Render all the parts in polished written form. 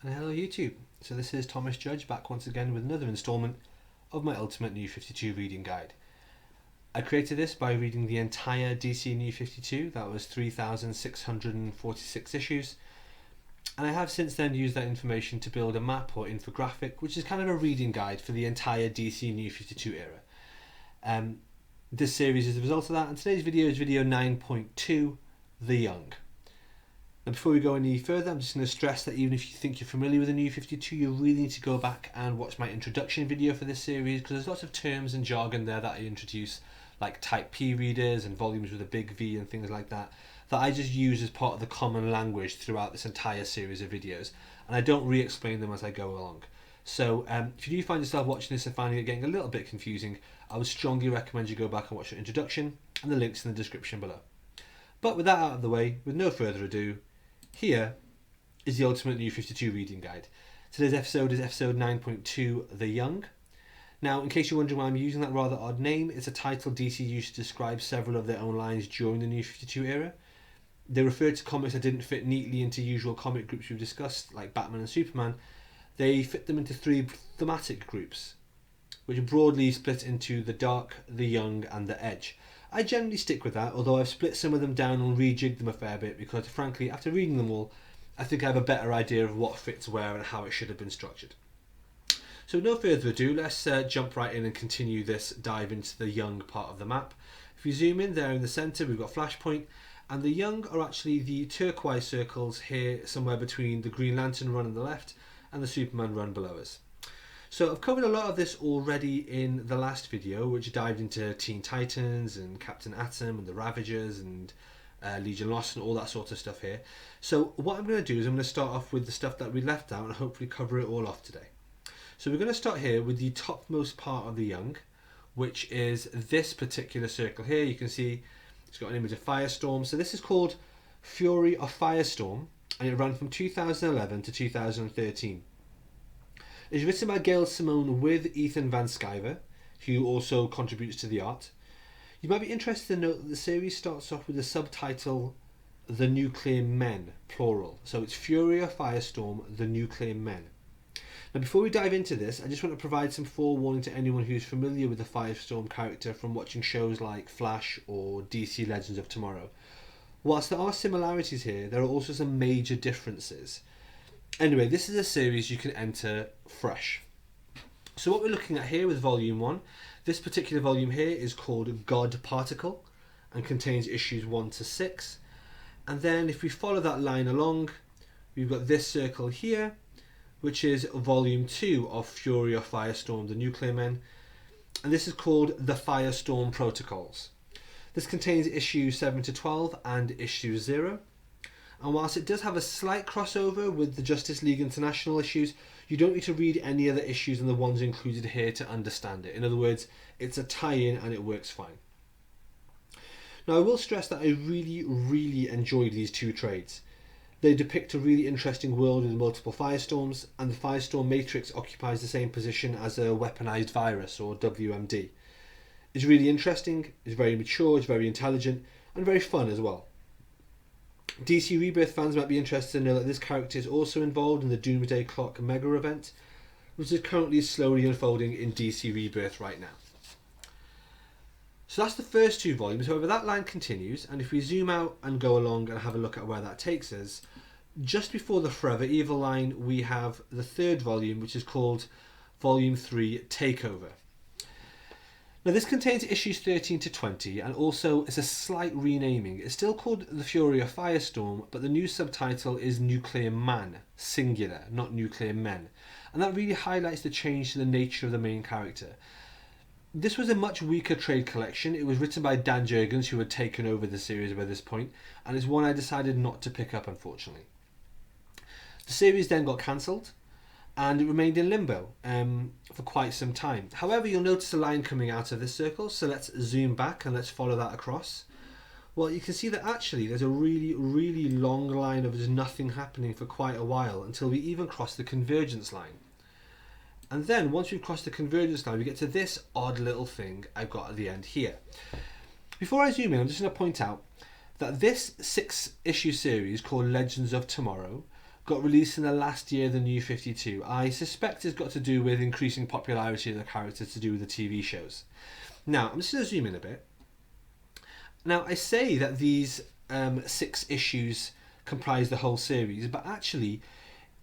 And hello YouTube. So this is Thomas Judge back once again with another instalment of my Ultimate New 52 reading guide. I created this by reading the entire DC New 52, that was 3,646 issues, and I have since then used that information to build a map or infographic, which is kind of a reading guide for the entire DC New 52 era. This series is the result of that, and today's video is video 9.2, The Young. Now before we go any further, I'm just going to stress that even if you think you're familiar with the New 52, you really need to go back and watch my introduction video for this series, because there's lots of terms and jargon there that I introduce, like Type P readers and volumes with a big V and things like that, that I just use as part of the common language throughout this entire series of videos, and I don't re-explain them as I go along. So if you do find yourself watching this and finding it getting a little bit confusing, I would strongly recommend you go back and watch the introduction, and the links in the description below. But with that out of the way, with no further ado, here is the Ultimate New 52 reading guide. Today's episode is episode 9.2, The Young. Now, in case you're wondering why I'm using that rather odd name, it's a title DC used to describe several of their own lines during the New 52 era. They referred to comics that didn't fit neatly into usual comic groups we've discussed, like Batman and Superman. They fit them into three thematic groups, which are broadly split into the Dark, the Young, and the Edge. I generally stick with that, although I've split some of them down and rejigged them a fair bit because, frankly, after reading them all, I think I have a better idea of what fits where and how it should have been structured. So with no further ado, let's jump right in and continue this dive into the Young part of the map. If we zoom in, there in the centre we've got Flashpoint, and the Young are actually the turquoise circles here somewhere between the Green Lantern run on the left and the Superman run below us. So I've covered a lot of this already in the last video, which dived into Teen Titans and Captain Atom and the Ravagers and Legion Lost and all that sort of stuff here. So what I'm going to do is I'm going to start off with the stuff that we left out and hopefully cover it all off today. So we're going to start here with the topmost part of the Young, which is this particular circle here. You can see it's got an image of Firestorm. So this is called Fury of Firestorm, and it ran from 2011 to 2013. It's written by Gail Simone with Ethan Van Sciver, who also contributes to the art. You might be interested to note that the series starts off with the subtitle The Nuclear Men, plural. So it's Fury of Firestorm, The Nuclear Men. Now before we dive into this, I just want to provide some forewarning to anyone who's familiar with the Firestorm character from watching shows like Flash or DC Legends of Tomorrow. Whilst there are similarities here, there are also some major differences. Anyway, this is a series you can enter fresh. So what we're looking at here with volume 1, this particular volume here is called God Particle and contains issues 1 to 6. And then if we follow that line along, we've got this circle here, which is volume 2 of Fury of Firestorm, the Nuclear Men. And this is called the Firestorm Protocols. This contains issues 7 to 12 and issue 0. And whilst it does have a slight crossover with the Justice League International issues, you don't need to read any other issues than the ones included here to understand it. In other words, it's a tie-in and it works fine. Now I will stress that I really enjoyed these two trades. They depict a really interesting world with multiple firestorms, and the Firestorm Matrix occupies the same position as a weaponized virus, or WMD. It's really interesting, it's very mature, it's very intelligent, and very fun as well. DC Rebirth fans might be interested to know that this character is also involved in the Doomsday Clock Mega event, which is currently slowly unfolding in DC Rebirth right now. So that's the first two volumes. However, that line continues, and if we zoom out and go along and have a look at where that takes us, just before the Forever Evil line we have the third volume, which is called Volume 3 Takeover. Now this contains issues 13 to 20, and also it's a slight renaming. It's still called The Fury of Firestorm, but the new subtitle is Nuclear Man, singular, not Nuclear Men. And that really highlights the change to the nature of the main character. This was a much weaker trade collection. It was written by Dan Jurgens, who had taken over the series by this point, and it's one I decided not to pick up, unfortunately. The series then got cancelled, and it remained in limbo for quite some time. However, you'll notice a line coming out of this circle, so let's zoom back and let's follow that across. Well, you can see that actually there's a really long line of just nothing happening for quite a while until we even cross the convergence line. And then once we've crossed the convergence line, we get to this odd little thing I've got at the end here. Before I zoom in, I'm just going to point out that this 6-issue series called Legends of Tomorrow got released in the last year of the New 52. I suspect it's got to do with increasing popularity of the characters to do with the TV shows. Now, I'm just going to zoom in a bit. Now, I say that these 6 issues comprise the whole series, but actually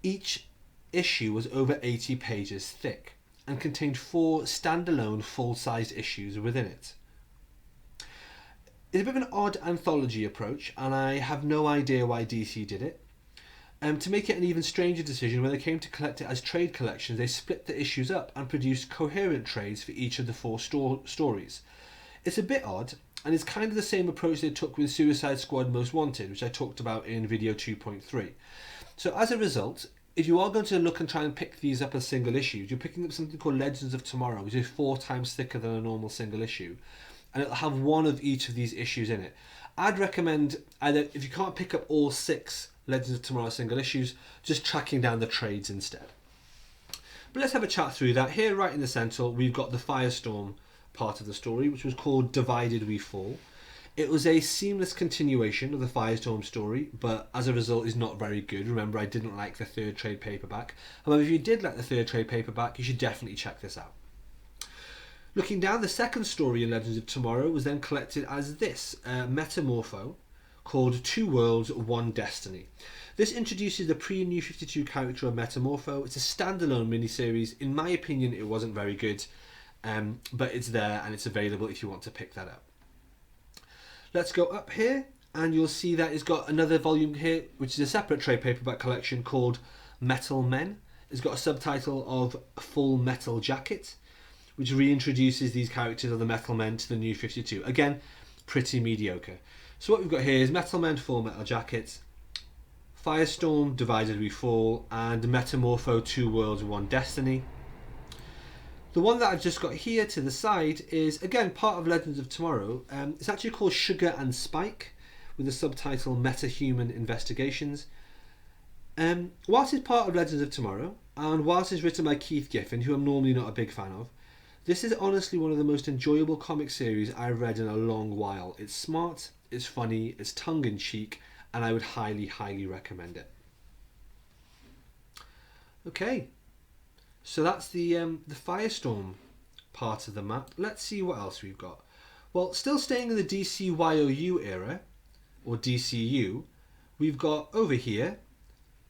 each issue was over 80 pages thick and contained 4 standalone full-sized issues within it. It's a bit of an odd anthology approach, and I have no idea why DC did it. To make it an even stranger decision, when they came to collect it as trade collections, they split the issues up and produced coherent trades for each of the 4 stories. It's a bit odd, and it's kind of the same approach they took with Suicide Squad Most Wanted, which I talked about in video 2.3. So as a result, if you are going to look and try and pick these up as single issues, you're picking up something called Legends of Tomorrow, which is 4 times thicker than a normal single issue, and it'll have one of each of these issues in it. I'd recommend, either if you can't pick up all 6 Legends of Tomorrow single issues, just tracking down the trades instead. But let's have a chat through that. Here right in the centre we've got the Firestorm part of the story, which was called Divided We Fall. It was a seamless continuation of the Firestorm story, but as a result is not very good. Remember, I didn't like the 3rd trade paperback. However, if you did like the 3rd trade paperback, you should definitely check this out. Looking down, the 2nd story in Legends of Tomorrow was then collected as this, Metamorpho, called 2 Worlds, 1 Destiny. This introduces the pre-New 52 character of Metamorpho. It's a standalone miniseries. In my opinion, it wasn't very good, but it's there and it's available if you want to pick that up. Let's go up here and you'll see that it's got another volume here, which is a separate trade paperback collection called Metal Men. It's got a subtitle of Full Metal Jacket, which reintroduces these characters of the Metal Men to the New 52. Again, pretty mediocre. So what we've got here is Metal Men Full Metal Jacket, Firestorm Divided We Fall, and Metamorpho 2 Worlds 1 Destiny. The one that I've just got here to the side is, again, part of Legends of Tomorrow. It's actually called Sugar and Spike, with the subtitle Metahuman Investigations. Whilst it's part of Legends of Tomorrow, and whilst it's written by Keith Giffen, who I'm normally not a big fan of, this is honestly one of the most enjoyable comic series I've read in a long while. It's smart, it's funny, it's tongue-in-cheek, and I would highly, highly recommend it. Okay, so that's the Firestorm part of the map. Let's see what else we've got. Well, still staying in the DCYOU era, or DCU, we've got over here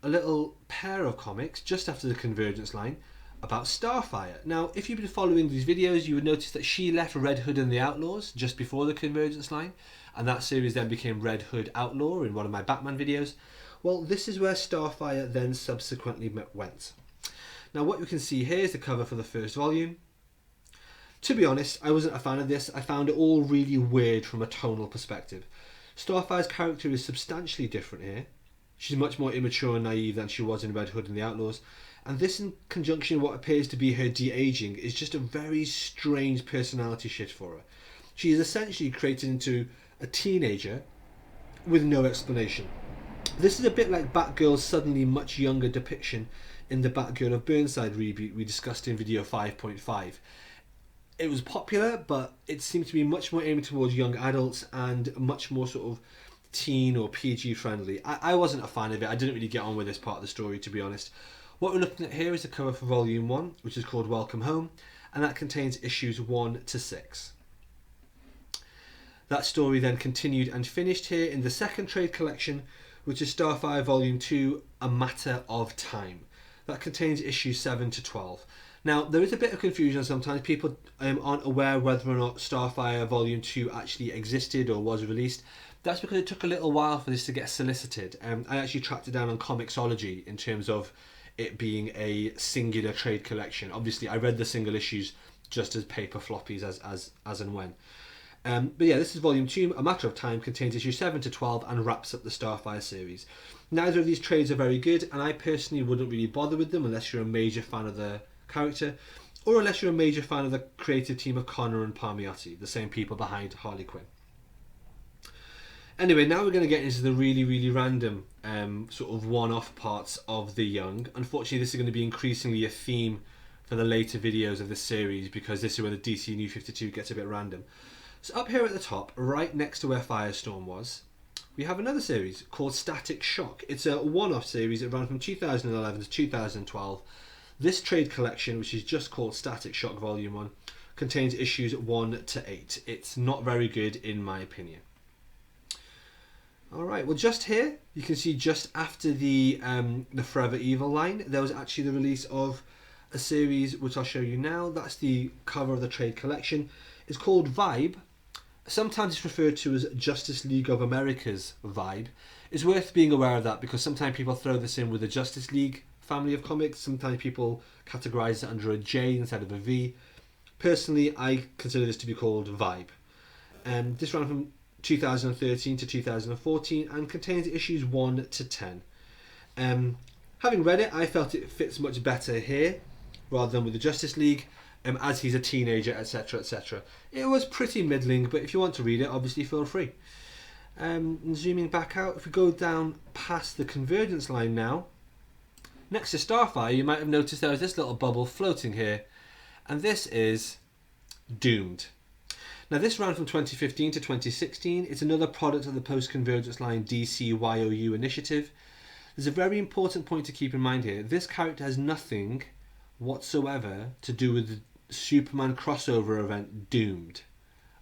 a little pair of comics just after the Convergence line about Starfire. Now, if you've been following these videos, you would notice that she left Red Hood and the Outlaws just before the Convergence line, and that series then became Red Hood Outlaw in one of my Batman videos. Well, this is where Starfire then subsequently went. Now, what you can see here is the cover for the 1st volume. To be honest, I wasn't a fan of this. I found it all really weird from a tonal perspective. Starfire's character is substantially different here. She's much more immature and naive than she was in Red Hood and the Outlaws. And this, in conjunction with what appears to be her de-aging, is just a very strange personality shift for her. She is essentially created into a teenager with no explanation. This is a bit like Batgirl's suddenly much younger depiction in the Batgirl of Burnside reboot we discussed in video 5.5. It was popular, but it seemed to be much more aimed towards young adults and much more sort of teen or PG friendly. I wasn't a fan of it. I didn't really get on with this part of the story, to be honest. What we're looking at here is the cover for volume 1, which is called Welcome Home, and that contains issues 1 to 6. That story then continued and finished here in the 2nd trade collection, which is Starfire volume 2, A Matter of Time. That contains issues 7 to 12. Now, there is a bit of confusion sometimes. People aren't aware whether or not Starfire volume 2 actually existed or was released. That's because it took a little while for this to get solicited. I actually tracked it down on Comixology in terms of it being a singular trade collection. Obviously, I read the single issues just as paper floppies as and when. But yeah, this is volume 2, A Matter of Time, contains issues 7 to 12 and wraps up the Starfire series. Neither of these trades are very good, and I personally wouldn't really bother with them unless you're a major fan of the character, or unless you're a major fan of the creative team of Connor and Palmiotti, the same people behind Harley Quinn. Anyway, now we're going to get into the really, really random sort of one-off parts of The Young. Unfortunately, this is going to be increasingly a theme for the later videos of this series, because this is where the DC New 52 gets a bit random. So up here at the top, right next to where Firestorm was, we have another series called Static Shock. It's a one-off series. It ran from 2011 to 2012. This trade collection, which is just called Static Shock Volume 1, contains issues 1 to 8. It's not very good in my opinion. Alright, well just here, you can see just after the Forever Evil line, there was actually the release of a series which I'll show you now. That's the cover of the trade collection. It's called Vibe. Sometimes it's referred to as Justice League of America's Vibe. It's worth being aware of that because sometimes people throw this in with the Justice League family of comics. Sometimes people categorize it under a J instead of a V. Personally, I consider this to be called Vibe. This ran from 2013 to 2014 and contains issues 1 to 10. Having read it, I felt it fits much better here rather than with the Justice League. As he's a teenager, etc, etc. It was pretty middling, but if you want to read it, obviously feel free. Zooming back out, if we go down past the Convergence line now, next to Starfire, you might have noticed there was this little bubble floating here, and this is Doomed. Now this ran from 2015 to 2016. It's another product of the post-Convergence line DC YOU initiative. There's a very important point to keep in mind here. This character has nothing whatsoever to do with the Superman crossover event Doomed.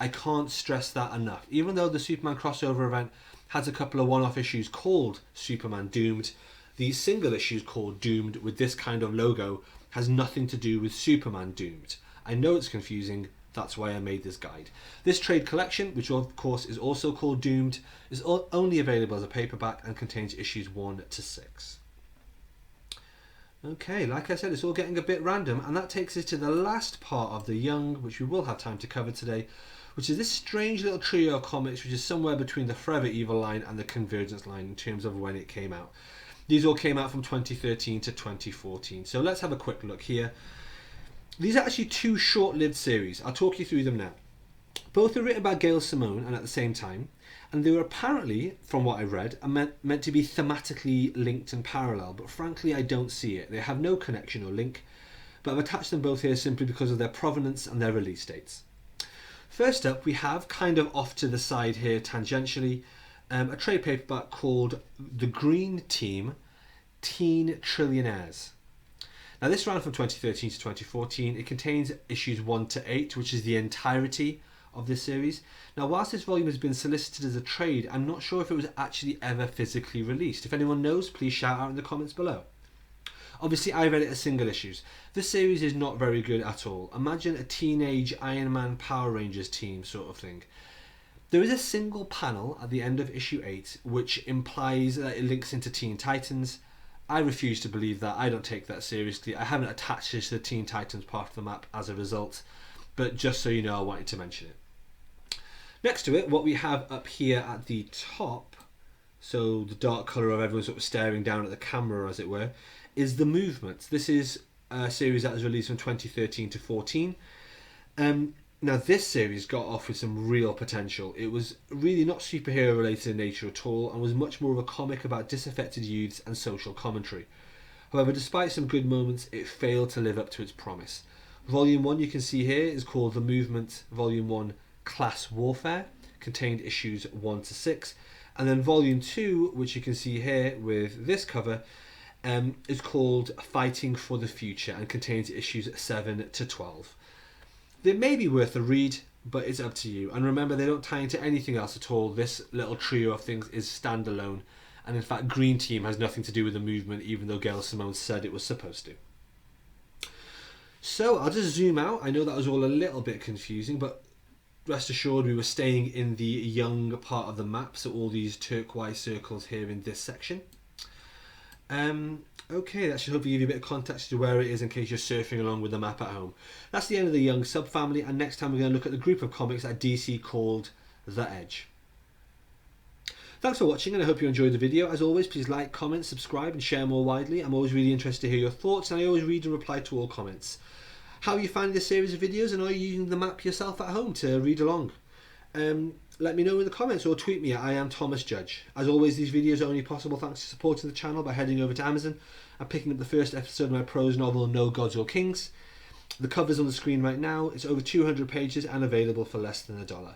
I can't stress that enough. Even though the Superman crossover event has a couple of one-off issues called Superman Doomed, the single issues called Doomed with this kind of logo has nothing to do with Superman Doomed. I know it's confusing, that's why I made this guide. This trade collection, which of course is also called Doomed, is only available as a paperback and contains issues 1 to 6. Okay, like I said, it's all getting a bit random, and that takes us to the last part of the Young, which we will have time to cover today, which is this strange little trio of comics which is somewhere between the Forever Evil line and the Convergence line in terms of when it came out. These all came out from 2013 to 2014, so let's have a quick look here. These are actually two short-lived series. I'll talk you through them now. Both are written by Gail Simone and at the same time, and they were apparently, from what I read, meant to be thematically linked and parallel, but frankly I don't see it. They have no connection or link, but I've attached them both here simply because of their provenance and their release dates. First up, we have, kind of off to the side here tangentially, a trade paperback called The Green Team Teen Trillionaires. Now this ran from 2013 to 2014. It contains issues 1 to 8, which is the entirety of this series. Now whilst this volume has been solicited as a trade, I'm not sure if it was actually ever physically released. If anyone knows, please shout out in the comments below. Obviously I read it as single issues. This series is not very good at all. Imagine a teenage Iron Man Power Rangers team sort of thing. There is a single panel at the end of issue 8 which implies that it links into Teen Titans. I refuse to believe that. I don't take that seriously. I haven't attached this to the Teen Titans part of the map as a result, but just so you know, I wanted to mention it. Next to it, what we have up here at the top, so the dark colour of everyone sort of staring down at the camera as it were, is The Movement. This is a series that was released from 2013 to 14. Now this series got off with some real potential. It was really not superhero related in nature at all and was much more of a comic about disaffected youths and social commentary. However, despite some good moments, it failed to live up to its promise. Volume 1 you can see here is called The Movement Volume 1 Class Warfare, contained issues 1 to 6, and then Volume 2, which you can see here with this cover, is called Fighting for the Future and contains issues 7 to 12. They may be worth a read, but it's up to you. And remember, they don't tie into anything else at all. This little trio of things is standalone, and in fact Green Team has nothing to do with The Movement, even though Gail Simone said it was supposed to. So I'll just zoom out. I know that was all a little bit confusing, but rest assured we were staying in the Young part of the map, so all these turquoise circles here in this section. Okay, that should hopefully give you a bit of context to where it is in case you're surfing along with the map at home. That's the end of the Young subfamily, and next time we're going to look at the group of comics that DC called The Edge. Thanks for watching, and I hope you enjoyed the video. As always, please like, comment, subscribe and share more widely. I'm always really interested to hear your thoughts, and I always read and reply to all comments. How are you finding this series of videos, and are you using the map yourself at home to read along? Let me know in the comments or tweet me at I am Thomas Judge. As always, these videos are only possible thanks to supporting the channel by heading over to Amazon and picking up the first episode of my prose novel No Gods or Kings. The cover's on the screen right now. It's over 200 pages and available for less than $1.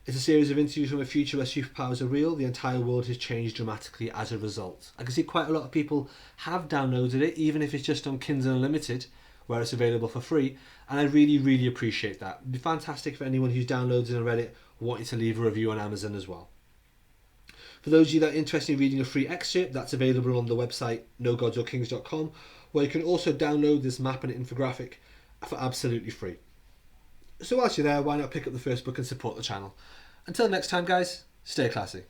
It's a series of interviews from a future where superpowers are real. The entire world has changed dramatically as a result. I can see quite a lot of people have downloaded it, even if it's just on Kindle Unlimited, where it's available for free, and I really, really appreciate that. It'd be fantastic for anyone who's downloaded and read it wanting to leave a review on Amazon as well. For those of you that are interested in reading a free excerpt, that's available on the website nogodsorkings.com, where you can also download this map and infographic for absolutely free. So whilst you're there, why not pick up the first book and support the channel? Until next time, guys, stay classy.